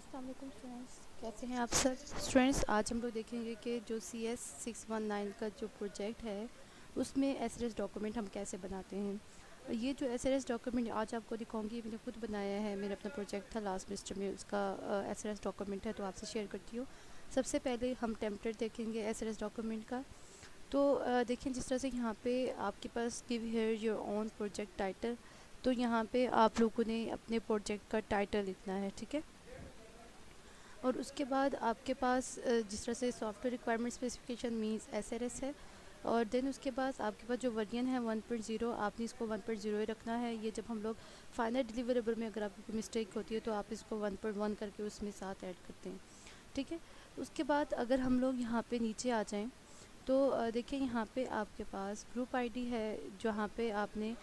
السلام علیکم اسٹوڈینٹس، کیسے ہیں آپ سب اسٹوڈینٹس؟ آج ہم لوگ دیکھیں گے کہ جو CS619 کا جو پروجیکٹ ہے اس میں SRS ڈاکومنٹ ہم کیسے بناتے ہیں۔ یہ جو SRS ڈاکومنٹ آج آپ کو دکھاؤں گی، میں نے خود بنایا ہے، میرا اپنا پروجیکٹ تھا لاسٹ سمسٹر میں، اس کا SRS ڈاکومنٹ ہے، تو آپ سے شیئر کرتی ہوں۔ سب سے پہلے ہم ٹیمپلیٹ دیکھیں گے SRS ڈاکومنٹ کا۔ تو دیکھیں جس طرح سے یہاں پہ آپ کے پاس give here your own project title, تو یہاں پہ آپ لوگوں نے اپنے پروجیکٹ کا ٹائٹل لکھنا ہے، ٹھیک ہے۔ اور اس کے بعد آپ کے پاس جس طرح سے soft where requirement specification means SRS ہے، اور دین اس کے بعد آپ کے پاس جو ورژن ہے 1.0، آپ نے اس کو 1.0 ہی رکھنا ہے۔ یہ جب ہم لوگ فائنل ڈیلیوریبل میں اگر آپ کو کوئی مسٹیک ہوتی ہے تو آپ اس کو 1.1 کر کے اس میں ساتھ ایڈ کرتے ہیں، ٹھیک ہے۔ اس کے بعد اگر ہم لوگ یہاں پہ نیچے آ جائیں تو دیکھیں یہاں پہ آپ کے پاس گروپ آئی ڈی ہے، جہاں پہ آپ نے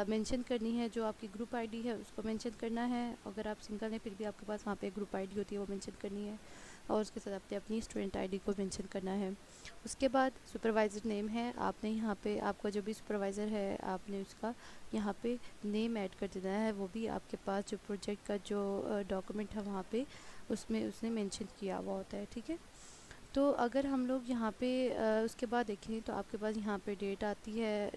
مینشن کرنی ہے، جو آپ کی گروپ آئی ڈی ہے اس کو مینشن کرنا ہے۔ اگر آپ سنگل ہیں پھر بھی آپ کے پاس وہاں پہ گروپ آئی ڈی ہوتی ہے، وہ مینشن کرنی ہے، اور اس کے ساتھ آپ نے اپنی اسٹوڈنٹ آئی ڈی کو مینشن کرنا ہے۔ اس کے بعد سپروائزر نیم ہے، آپ نے یہاں پہ آپ کا جو بھی سپروائزر ہے آپ نے اس کا یہاں پہ نیم ایڈ کر دینا ہے، وہ بھی آپ کے پاس جو پروجیکٹ کا جو ڈاکومنٹ ہے وہاں پہ اس میں اس نے مینشن کیا ہوا ہوتا ہے، ٹھیک ہے۔ تو اگر ہم لوگ یہاں پہ اس کے بعد دیکھیں تو آپ کے پاس یہاں پہ ڈیٹ آتی ہے،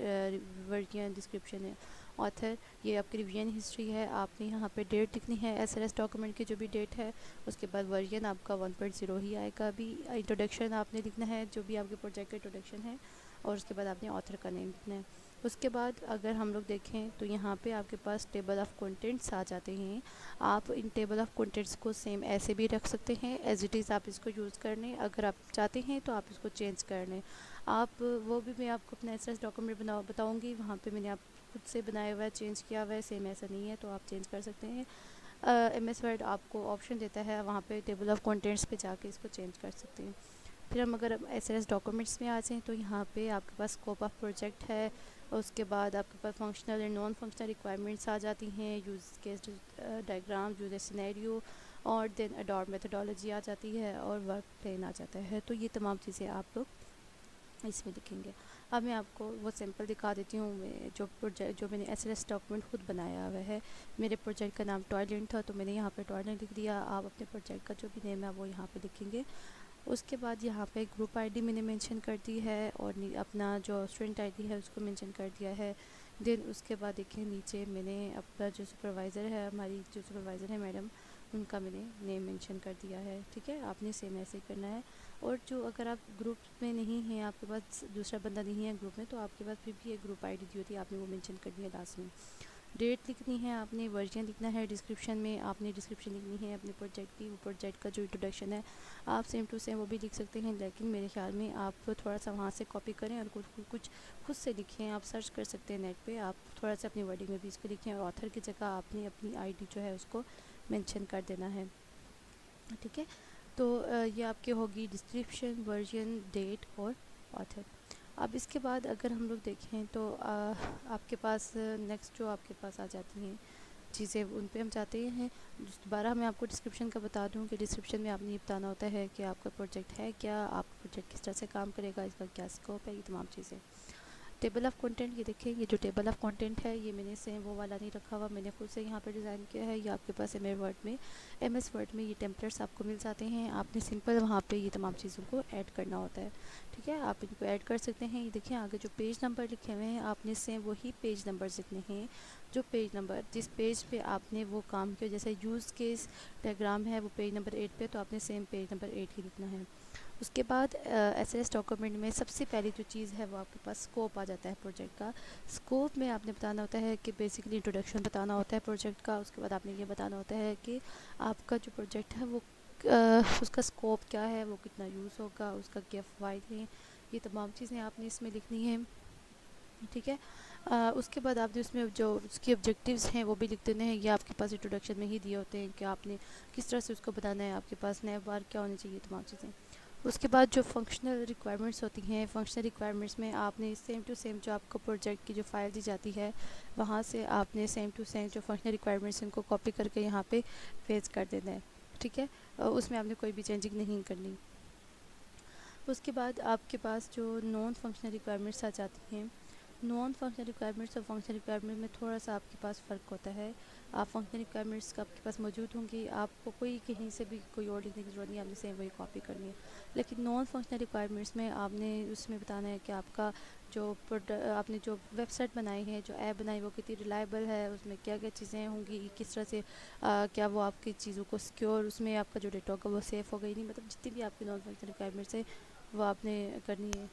ورژن، ڈسکرپشن ہے، آتھر، یہ آپ کی ریویژن ہسٹری ہے، آپ نے یہاں پہ ڈیٹ لکھنی ہے SRS ڈاکومنٹ کی جو بھی ڈیٹ ہے۔ اس کے بعد ورژن آپ کا 1.0 ہی آئے گا، ابھی انٹروڈکشن آپ نے لکھنا ہے جو بھی آپ کے پروجیکٹ کا انٹروڈکشن ہے، اور اس کے بعد آپ نے آتھر کا نیم لکھنا ہے۔ اس کے بعد اگر ہم لوگ دیکھیں تو یہاں پہ آپ کے پاس ٹیبل آف کنٹینٹس آ جاتے ہیں۔ آپ ان ٹیبل آف کنٹینٹس کو سیم ایسے بھی رکھ سکتے ہیں، ایز اٹ از آپ اس کو یوز کر لیں، اگر آپ چاہتے ہیں تو آپ اس کو چینج کر لیں۔ آپ وہ بھی میں آپ کو اپنا SRS ڈاکومنٹ بتاؤں گی، وہاں پہ میں نے آپ خود سے بنایا ہوا ہے، چینج کیا ہوا ہے، سیم ایسا نہیں ہے تو آپ چینج کر سکتے ہیں۔ MS ورڈ آپ کو آپشن دیتا ہے، وہاں پہ ٹیبل آف کنٹینٹس پہ جا کے اس کو چینج کر سکتے ہیں۔ پھر ہم اگر SRS ڈاکومنٹس میں آ جائیں تو یہاں پہ آپ کے پاس اسکوپ آف پروجیکٹ ہے، اس کے بعد آپ کے پاس functional and non functional requirements آ جاتی ہیں، use case diagram, user scenario, اور دین اڈاپٹ میتھڈالوجی آ جاتی ہے، اور ورک پلین آ جاتا ہے۔ تو یہ تمام چیزیں آپ لوگ اس میں لکھیں گے۔ اب میں آپ کو وہ سمپل دکھا دیتی ہوں، جو میں نے SRS ڈاکومنٹ خود بنایا ہوا ہے۔ میرے پروجیکٹ کا نام ٹوائلنٹ تھا تو میں نے یہاں پہ ٹوائلنٹ لکھ دیا۔ آپ اپنے پروجیکٹ کا جو بھی نیم ہے وہ یہاں پہ لکھیں گے۔ اس کے بعد یہاں پہ گروپ آئی ڈی میں نے مینشن کر دی ہے، اور اپنا جو اسٹوڈنٹ آئی ڈی ہے اس کو مینشن کر دیا ہے۔ دین اس کے بعد دیکھیں نیچے میں نے اپنا جو سپروائزر ہے، ہماری جو سپروائزر ہے میڈم، ان کا میں نے نیم مینشن کر دیا ہے، ٹھیک ہے۔ آپ نے سیم ایسے ہی کرنا ہے۔ اور جو اگر آپ گروپ میں نہیں ہیں، آپ کے پاس دوسرا بندہ نہیں ہے گروپ میں، تو آپ کے پاس پھر بھی ایک گروپ آئی ڈی دی ہوتی ہے، آپ نے وہ مینشن کرنی ہے لاسٹ میں۔ ڈیٹ لکھنی ہے آپ نے، ورژن لکھنا ہے، ڈسکرپشن میں آپ نے ڈسکرپشن لکھنی ہے اپنے پروجیکٹ کی، وہ پروجیکٹ کا جو انٹروڈکشن ہے آپ سیم ٹو سیم وہ بھی لکھ سکتے ہیں، لیکن میرے خیال میں آپ تھوڑا سا وہاں سے کاپی کریں اور کچھ خود سے لکھیں۔ آپ سرچ کر سکتے ہیں نیٹ پہ، آپ تھوڑا سا اپنی ورڈنگ میں بھی اس کو لکھیں، اور آتھر کی جگہ آپ نے اپنی آئی ڈی جو ہے اس کو مینشن کر دینا ہے، ٹھیک ہے۔ تو یہ آپ کی ہوگی ڈسکرپشن، ورژن، ڈیٹ اور آتھر۔ اب اس کے بعد اگر ہم لوگ دیکھیں تو آپ کے پاس نیکسٹ جو آپ کے پاس آ جاتی ہیں چیزیں، ان پہ ہم چاہتے ہیں۔ دوبارہ میں آپ کو ڈسکرپشن کا بتا دوں کہ ڈسکرپشن میں آپ نے یہ بتانا ہوتا ہے کہ آپ کا پروجیکٹ ہے کیا، آپ کا پروجیکٹ کس طرح سے کام کرے گا، اس کا کیا اسکوپ ہے، یہ تمام چیزیں۔ ٹیبل آف کنٹینٹ، یہ دیکھیں یہ جو ٹیبل آف کنٹینٹ ہے یہ میں نے سیم وہ والا نہیں رکھا ہوا، میں نے خود سے یہاں پہ ڈیزائن کیا ہے۔ یہ آپ کے پاس MS ورڈ میں یہ ٹیمپلیٹس آپ کو مل جاتے ہیں، آپ نے سمپل وہاں پہ یہ تمام چیزوں کو ایڈ کرنا ہوتا ہے، ٹھیک ہے۔ آپ ان کو ایڈ کر سکتے ہیں۔ یہ دیکھیں آگے جو پیج نمبر لکھے ہوئے ہیں، آپ نے سیم وہی پیج نمبرز لکھنے ہیں، جو پیج نمبر جس پیج پہ آپ نے وہ کام کیا، جیسے یوز کیس ڈائیگرام ہے وہ پیج نمبر 8 پہ، تو آپ نے سیم پیج نمبر 8 ہی لکھنا ہے۔ اس کے بعد SRS ڈاکومنٹ میں سب سے پہلی جو چیز ہے وہ آپ کے پاس اسکوپ آ جاتا ہے پروجیکٹ کا۔ اسکوپ میں آپ نے بتانا ہوتا ہے کہ بیسیکلی انٹروڈکشن بتانا ہوتا ہے پروجیکٹ کا، اس کے بعد آپ نے یہ بتانا ہوتا ہے کہ آپ کا جو پروجیکٹ ہے وہ اس کا اسکوپ کیا ہے، وہ کتنا یوز ہوگا، اس کا کیا فوائد ہیں، یہ تمام چیزیں آپ نے اس میں لکھنی ہیں، ٹھیک ہے۔ اس کے بعد آپ نے اس میں جو اس کی آبجیکٹیوز ہیں وہ بھی لکھ دینے ہیں، یہ آپ کے پاس انٹروڈکشن میں ہی دیے ہوتے ہیں کہ آپ نے کس طرح سے اس کو بنانا ہے، آپ کے پاس نیو بار کیا ہونی چاہیے، تمام چیزیں۔ اس کے بعد جو فنکشنل ریکوائرمنٹس ہوتی ہیں، فنکشنل ریکوائرمنٹس میں آپ نے سیم ٹو سیم جو آپ کو پروجیکٹ کی جو فائل دی جاتی ہے وہاں سے آپ نے سیم ٹو سیم جو فنکشنل ریکوائرمنٹس ان کو کاپی کر کے یہاں پہ پیسٹ کر دینا ہے، ٹھیک ہے۔ اس میں آپ نے کوئی بھی چینجنگ نہیں کرنی۔ اس کے بعد آپ کے پاس جو نان فنکشنل ریکوائرمنٹس آ جاتی ہیں، نان فنکشنل ریکوائرمنٹس اور فنکشنل ریکوائرمنٹ میں تھوڑا سا آپ کے پاس فرق ہوتا ہے۔ آپ فنکشنل ریکوائرمنٹس کا آپ کے پاس موجود ہوں گی، آپ کو کوئی کہیں سے بھی کوئی اور لکھنے کی ضرورت نہیں ہے، آپ نے سیم وہی کاپی کرنی ہے۔ لیکن نان فنکشنل ریکوائرمنٹس میں آپ نے اس میں بتانا ہے کہ آپ کا جو آپ نے جو ویب سائٹ بنائی ہے، جو ایپ بنائی وہ کتنی ریلائبل ہے، اس میں کیا کیا چیزیں ہوں گی، کس طرح سے کیا وہ آپ کی چیزوں کو سیکیور، اس میں آپ کا جو ڈیٹا ہوگا وہ سیف ہوگا ہی نہیں، مطلب جتنی بھی آپ کی نان فنکشنل ریکوائرمنٹس ہے وہ آپ نے کرنی ہے۔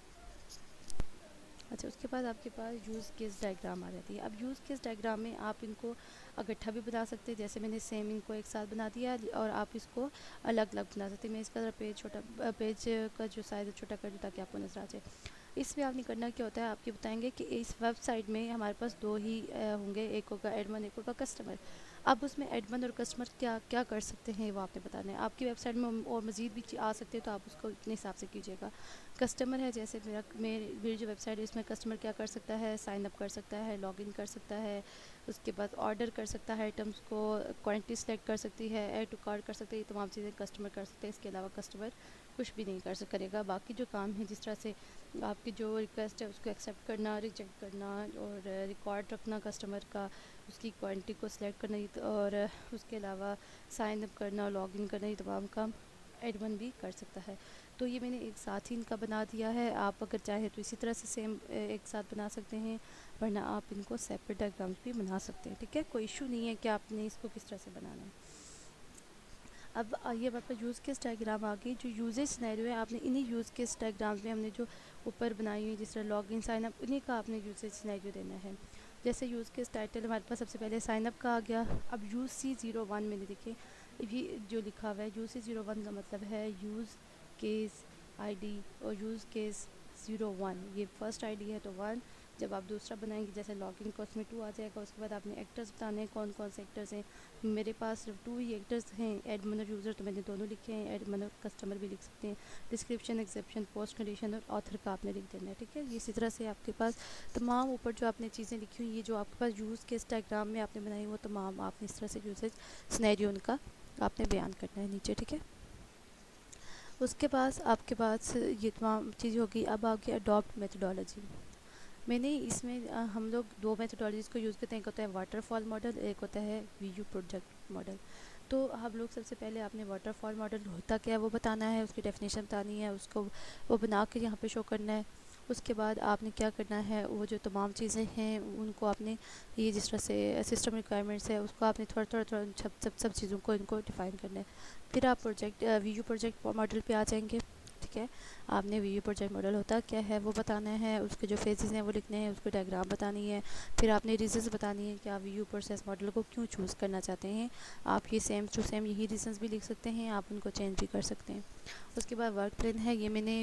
اچھا، اس کے بعد آپ کے پاس یوز کیس ڈائیگرام آ جاتی ہے۔ اب یوز کیس ڈائیگرام میں آپ ان کو اکٹھا بھی بنا سکتے ہیں، جیسے میں نے سیم ان کو ایک ساتھ بنا دیا، اور آپ اس کو الگ الگ بنا سکتے ہیں۔ میں اس کا ذرا پیج کا جو سائز ہے چھوٹا کر دوں تاکہ آپ کو نظر آ جائے۔ اس میں آپ نے کرنا کیا ہوتا ہے، آپ کے بتائیں گے کہ اس ویب سائٹ میں ہمارے پاس دو ہی ہوں گے، ایک ہوگا ایڈمن، ایک ہوگا کسٹمر۔ اب اس میں ایڈمن اور کسٹمر کیا کیا کر سکتے ہیں وہ آپ نے بتانا ہے۔ آپ کی ویب سائٹ میں اور مزید بھی آ سکتے ہیں تو آپ اس کو اپنے حساب سے کیجیے گا۔ کسٹمر ہے، جیسے میری جو ویب سائٹ ہے اس میں کسٹمر کیا کر سکتا ہے، سائن اپ کر سکتا ہے، لاگ ان کر سکتا ہے، اس کے بعد آرڈر کر سکتا ہے، آئٹمس کو کوانٹٹی سلیکٹ کر سکتی ہے، ایڈ ٹو کارٹ کر سکتے ہیں، یہ تمام چیزیں کسٹمر کر سکتے ہیں۔ اس کے علاوہ کسٹمر کچھ بھی نہیں کرے گا۔ باقی جو کام ہے، جس طرح سے آپ کی جو ریکویسٹ ہے اس کو ایکسیپٹ کرنا، ریجیکٹ کرنا، اور ریکارڈ رکھنا کسٹمر کا، اس کی کوانٹٹی کو سلیکٹ کرنا، اور اس کے علاوہ سائن اپ کرنا، لاگ ان کرنا، یہ تمام کام ایڈمن بھی کر سکتا ہے۔ تو یہ میں نے ایک ساتھ ہی ان کا بنا دیا ہے۔ آپ اگر چاہیں تو اسی طرح سے سیم ایک ساتھ بنا سکتے ہیں، ورنہ آپ ان کو سیپریٹ ڈائیگرامس بھی بنا سکتے ہیں، ٹھیک ہے، کوئی ایشو نہیں ہے کہ آپ نے اس کو کس طرح سے بنانا ہے۔ اب یہ ہمارے پاس یوز کیس ڈائیگرام آ گئی۔ جو یوزیج سینیریو ہے، آپ نے انہی یوز کیس ڈائیگرامس میں ہم نے جو اوپر بنائی ہوئی جس طرح لاگ ان، سائن اپ، انہی کا آپ نے یوزیج سینیریو دینا ہے۔ جیسے یوز کیس ٹائٹل ہمارے پاس سب سے پہلے سائن اپ کا آ گیا۔ اب یو سی 01 میں نے دیکھیں یہ جو لکھا ہوا ہے، یو سی 01 کا مطلب ہے یوز کیس آئی ڈی، اور یوز کیس 01 یہ فرسٹ آئی ڈی ہے تو 1۔ جب آپ دوسرا بنائیں گے جیسے لاگ ان کا، اس میں 2 آ جائے گا۔ اس کے بعد آپ نے ایکٹرز بتانے ہیں، کون کون سے ایکٹرز ہیں۔ میرے پاس صرف 2 ہی ایکٹرز ہیں، ایڈمن اور یوزر، تو میں نے دونوں لکھے ہیں، ایڈمن اور کسٹمر بھی لکھ سکتے ہیں۔ ڈسکرپشن، ایکسیپشن، پوسٹ کنڈیشن اور آتھر کا آپ نے لکھ دینا ہے، ٹھیک ہے۔ اسی طرح سے آپ کے پاس تمام اوپر جو آپ نے چیزیں لکھی ہوئی، یہ جو آپ کے پاس یوز کیس ڈائیگرام میں آپ نے بنائی، وہ تمام آپ نے اس طرح سے یوزیج سینیریو ان کا آپ نے بیان کرنا ہے نیچے، ٹھیک ہے۔ اس کے بعد آپ کے پاس یہ تمام چیزیں ہوگی۔ اب آ گیا اڈاپٹ میتھڈالوجی۔ میں نے اس میں ہم لوگ 2 میتھڈالوجیز کو یوز کرتے ہیں، ایک ہوتا ہے واٹر فال ماڈل، ایک ہوتا ہے وی یو پروجیکٹ ماڈل۔ تو ہم لوگ سب سے پہلے آپ نے واٹر فال ماڈل ہوتا کیا ہے وہ بتانا ہے، اس کی ڈیفینیشن بتانی ہے، اس کو وہ بنا کے یہاں پہ شو کرنا ہے۔ اس کے بعد آپ نے کیا کرنا ہے، وہ جو تمام چیزیں ہیں ان کو آپ نے یہ جس طرح سے سسٹم ریکوائرمنٹس ہے اس کو آپ نے تھوڑا تھوڑا سب چیزوں کو ان کو ڈیفائن کرنا ہے۔ پھر آپ وی یو پروجیکٹ ماڈل پہ آ جائیں گے، ٹھیک ہے۔ آپ نے وی یو پروجیکٹ ماڈل ہوتا کیا ہے وہ بتانا ہے، اس کے جو فیزز ہیں وہ لکھنے ہیں، اس کو ڈائیگرام بتانی ہے۔ پھر آپ نے ریزنز بتانی ہے کہ آپ وی یو پروسیس ماڈل کو کیوں چوز کرنا چاہتے ہیں۔ آپ یہ سیم ٹو سیم یہی ریزنز بھی لکھ سکتے ہیں، آپ ان کو چینج بھی کر سکتے ہیں۔ اس کے بعد ورک پلین ہے، یہ میں نے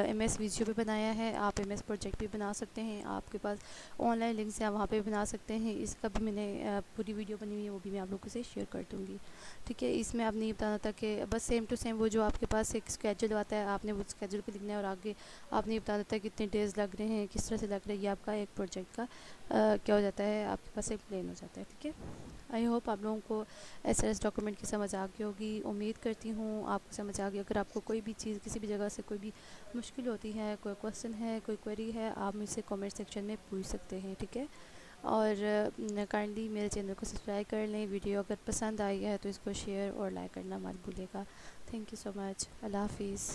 ایم ایس ویزیو پہ بنایا ہے، آپ ایم ایس پروجیکٹ بھی بنا سکتے ہیں، آپ کے پاس آن لائن لنکس ہیں وہاں پہ بھی بنا سکتے ہیں۔ اس کا بھی میں نے پوری ویڈیو بنی ہوئی ہے، وہ بھی میں آپ لوگوں سے شیئر کر دوں گی، ٹھیک ہے۔ اس میں آپ نے یہ بتانا تھا کہ بس سیم ٹو سیم وہ جو آپ کے پاس ایک اسکیجول آتا ہے، آپ نے وہ اسکیجول پہ لکھنا ہے، اور آگے آپ نے یہ بتانا تھا کہ کتنے ڈیز لگ رہے ہیں، کس طرح سے لگ رہے ہیں۔ یہ آپ کا ایک پروجیکٹ کا کیا ہو جاتا ہے، آپ کے پاس ایک پلین ہو جاتا ہے، ٹھیک ہے۔ آئی ہوپ آپ لوگوں کو ایس ایل ایس ڈاکومنٹ کی سمجھ آ گئی ہوگی، امید کرتی ہوں آپ کو سمجھ آ گئی۔ اگر آپ کو کوئی بھی چیز کسی بھی جگہ سے کوئی بھی مشکل ہوتی ہے، کوئی کویسچن ہے، کوئی کوئری ہے، آپ مجھ سے کامنٹ سیکشن میں پوچھ سکتے ہیں، ٹھیک ہے۔ اور کائنڈلی میرے چینل کو سبسکرائب کر لیں۔ ویڈیو اگر پسند آئی ہے تو اس کو شیئر اور لائک کرنا مت بھولیے گا۔ تھینک یو سو مچ، اللہ حافظ۔